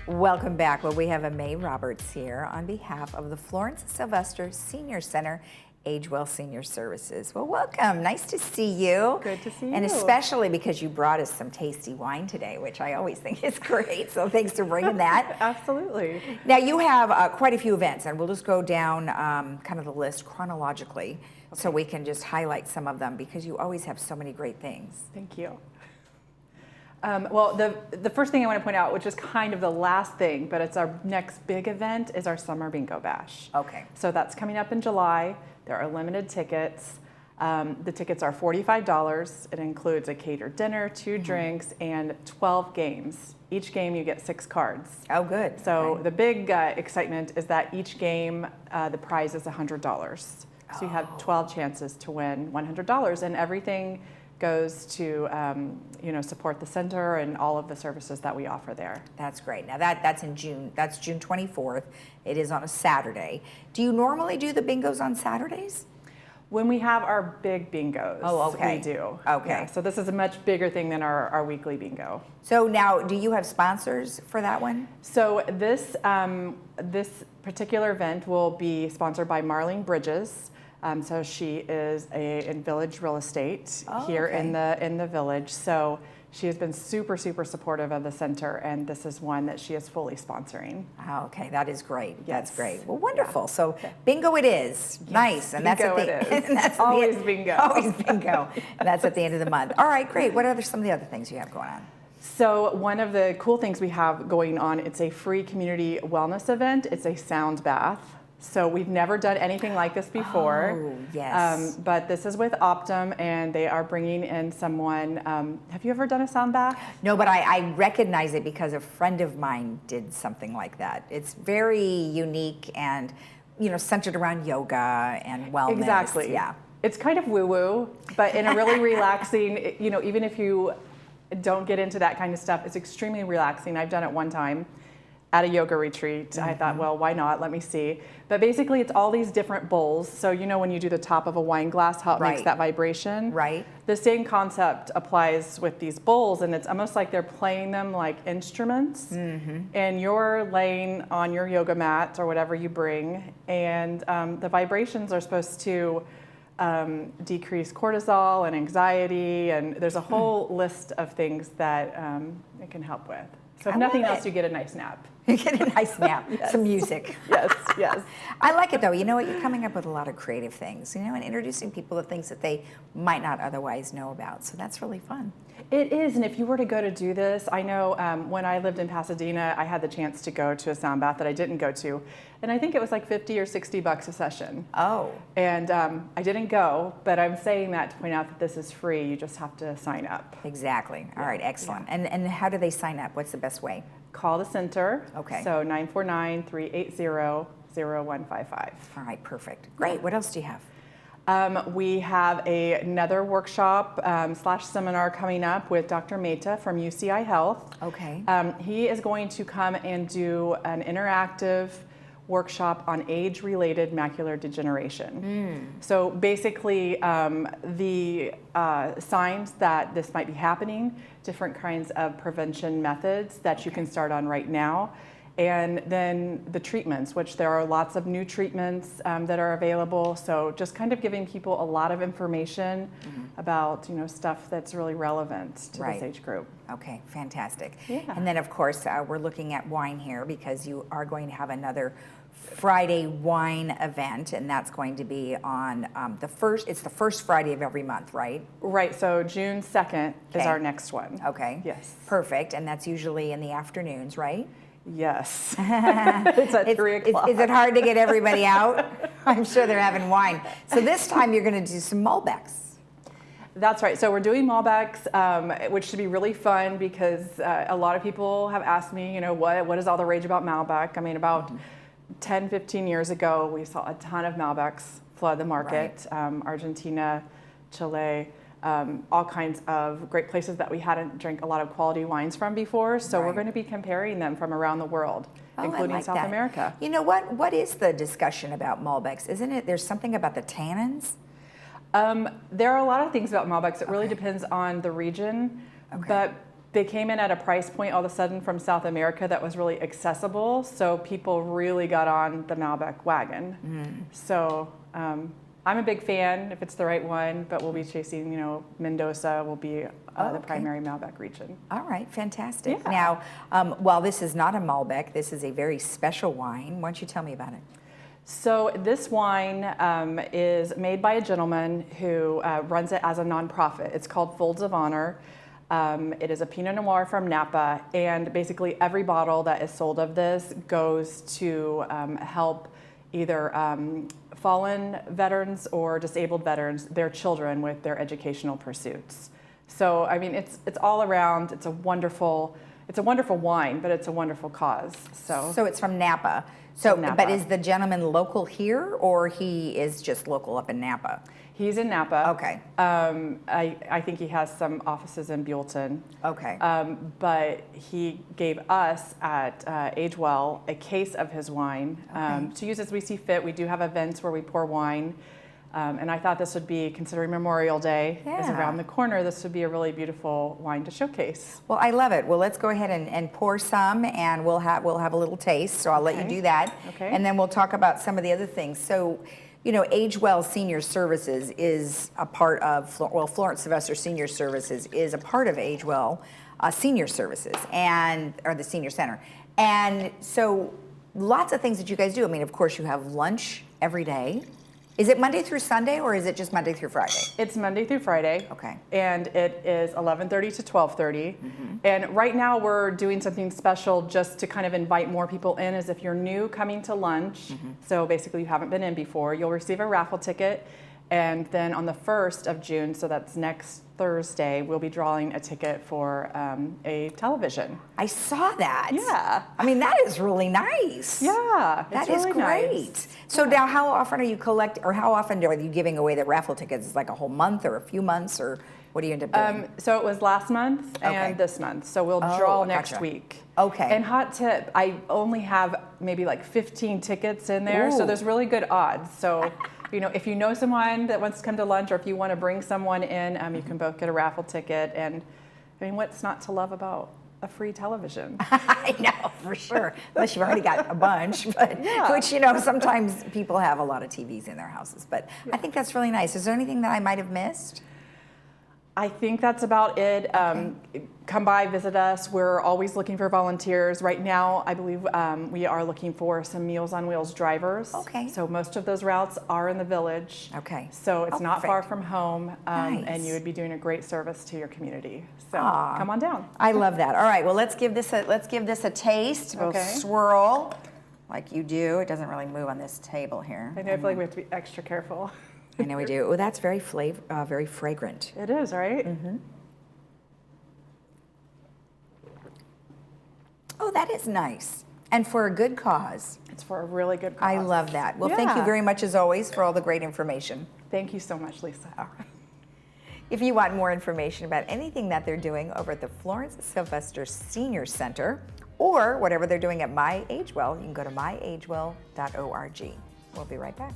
Welcome back. Well, we have May Roberts here on behalf of the Florence Sylvester Senior Center, Age Well Senior Services. Well, welcome. Nice to see you. Good to see you. And especially because you brought us some tasty wine today, which I always think is great. So thanks for bringing that. Absolutely. Now, you have quite a few events, and we'll just go down kind of the list chronologically so we can just highlight some of them because you always have so many great things. Thank you. Well, the first thing I want to point out, which is kind of the last thing, but it's our next big event, is our Summer Bingo Bash. Okay. So that's coming up in July. There are limited tickets. The tickets are $45. It includes a catered dinner, 2 drinks, and 12 games. Each game you get 6 cards. Oh, good. So Okay. the big excitement is that each game, the prize is $100. So you have 12 chances to win $100, and everything goes to support the center and all of the services that we offer there. That's great. Now that's in June. That's June 24th. It is on a Saturday. Do you normally do the bingos on Saturdays? When we have our big bingos, we do. Okay. Yeah, so this is a much bigger thing than our weekly bingo. So now, do you have sponsors for that one? So this particular event will be sponsored by Marlene Bridges. So she is in Village Real Estate here in the village. So she has been super, super supportive of the center, and this is one that she is fully sponsoring. Oh, okay, that is great. Yes. That's great. Well, wonderful. So bingo it is. Yes. Nice. And Bingo that's at the, it is. and that's at Always the end, bingo. Always bingo. And that's at the end of the month. All right, great. What are some of the other things you have going on? So one of the cool things we have going on, it's a free community wellness event. It's a sound bath. So we've never done anything like this before. Oh, yes. But this is with Optum, and they are bringing in someone. Have you ever done a sound bath? No, but I recognize it because a friend of mine did something like that. It's very unique and, centered around yoga and wellness. Exactly. Yeah. It's kind of woo-woo, but in a really relaxing, even if you don't get into that kind of stuff, it's extremely relaxing. I've done it one time at a yoga retreat. I thought, well, why not? Let me see. But basically, it's all these different bowls. So when you do the top of a wine glass, how it makes that vibration. Right. The same concept applies with these bowls, and it's almost like they're playing them like instruments. And you're laying on your yoga mat or whatever you bring, and the vibrations are supposed to decrease cortisol and anxiety, and there's a whole list of things that it can help with. So if nothing else, you get a nice nap. You get a nice nap, Yes. some music. Yes. I like it though. You know what? You're coming up with a lot of creative things, and introducing people to things that they might not otherwise know about. So that's really fun. It is, and if you were to go to do this, I know when I lived in Pasadena, I had the chance to go to a sound bath that I didn't go to, and I think it was like $50 or $60 a session. Oh. And I didn't go, but I'm saying that to point out that this is free. You just have to sign up. Exactly. All right, excellent. And how do they sign up? What's the best way? Call the center. Okay. So 949-380-0155. All right, perfect. Great. What else do you have? We have another workshop / seminar coming up with Dr. Mehta from UCI Health. Okay. He is going to come and do an interactive workshop on age-related macular degeneration. So basically, the signs that this might be happening, different kinds of prevention methods that you can start on right now, and then the treatments, which there are lots of new treatments that are available. So just kind of giving people a lot of information about stuff that's really relevant to this age group. Okay, fantastic. Yeah. And then of course we're looking at wine here because you are going to have another Friday wine event, and that's going to be on it's the first Friday of every month, right? Right, so June 2nd is Okay. our next one. Okay. Yes. Perfect, and that's usually in the afternoons, right? Yes. It's at 3 o'clock. Is it hard to get everybody out? I'm sure they're having wine. So this time you're going to do some Malbecs. That's right. So we're doing Malbecs, which should be really fun because a lot of people have asked me, what is all the rage about Malbec? I mean, about 10, 15 years ago, we saw a ton of Malbecs flood the market. Argentina, Chile, all kinds of great places that we hadn't drank a lot of quality wines from before. So we're going to be comparing them from around the world, including South America. You know what is the discussion about Malbecs? Isn't it, there's something about the tannins? There are a lot of things about Malbecs. It really depends on the region. Okay. But they came in at a price point all of a sudden from South America that was really accessible, so people really got on the Malbec wagon. So I'm a big fan if it's the right one, but we'll be chasing, Mendoza will be the primary Malbec region. All right, fantastic. Yeah. Now, while this is not a Malbec, this is a very special wine. Why don't you tell me about it? So this wine is made by a gentleman who runs it as a nonprofit. It's called Folds of Honor. It is a Pinot Noir from Napa, and basically every bottle that is sold of this goes to help either fallen veterans or disabled veterans, their children, with their educational pursuits. So I mean, it's all around. It's a wonderful wine, but it's a wonderful cause. So it's from Napa. So, Napa. But is the gentleman local here, or he is just local up in Napa? He's in Napa. Okay. I think he has some offices in Buellton. Okay. But he gave us at Age Well a case of his wine to use as we see fit. We do have events where we pour wine. And I thought this would be, considering Memorial Day is around the corner, this would be a really beautiful wine to showcase. Well, I love it. Well, let's go ahead and pour some, and we'll have a little taste. So I'll let you do that. Okay. And then we'll talk about some of the other things. So, Age Well Senior Services is a part of, Florence Sylvester Senior Services is a part of Age Well Senior Services, or the Senior Center. And so lots of things that you guys do. I mean, of course, you have lunch every day. Is it Monday through Sunday, or is it just Monday through Friday? It's Monday through Friday. Okay. And it is 11:30 to 12:30. And right now we're doing something special just to kind of invite more people in, as if you're new coming to lunch. So basically you haven't been in before, you'll receive a raffle ticket. And then on the 1st of June, so that's next Thursday, we'll be drawing a ticket for a television. I saw that. Yeah. I mean, that is really nice. Yeah, That it's is really great. nice. So now, how often are you how often are you giving away the raffle tickets? Is it like a whole month or a few months, or what do you end up doing? So it was last month and this month. So we'll draw next gotcha. week. Okay. And hot tip, I only have maybe like 15 tickets in there. Ooh. So there's really good odds. So, if you know someone that wants to come to lunch, or if you want to bring someone in, you can both get a raffle ticket. And I mean, what's not to love about a free television? I know, for sure. Unless you've already got a bunch, but which, sometimes people have a lot of TVs in their houses. But I think that's really nice. Is there anything that I might have missed? I think that's about it. Come by, visit us. We're always looking for volunteers. Right now, I believe we are looking for some Meals on Wheels drivers. Okay. So most of those routes are in the village. Okay. So it's not perfect. far from home, Nice. and you would be doing a great service to your community. So Aw. come on down. I love that. All right, well, let's give this a taste. We'll Okay. swirl like you do. It doesn't really move on this table here. I know, I feel like we have to be extra careful. I know we do. Oh, that's very very fragrant. It is, right? Oh, that is nice. And for a good cause. It's for a really good cause. I love that. Well, thank you Yeah. very much, as always, for all the great information. Thank you so much, Lisa. All right. If you want more information about anything that they're doing over at the Florence Sylvester Senior Center, or whatever they're doing at My Age Well, you can go to myagewell.org. We'll be right back.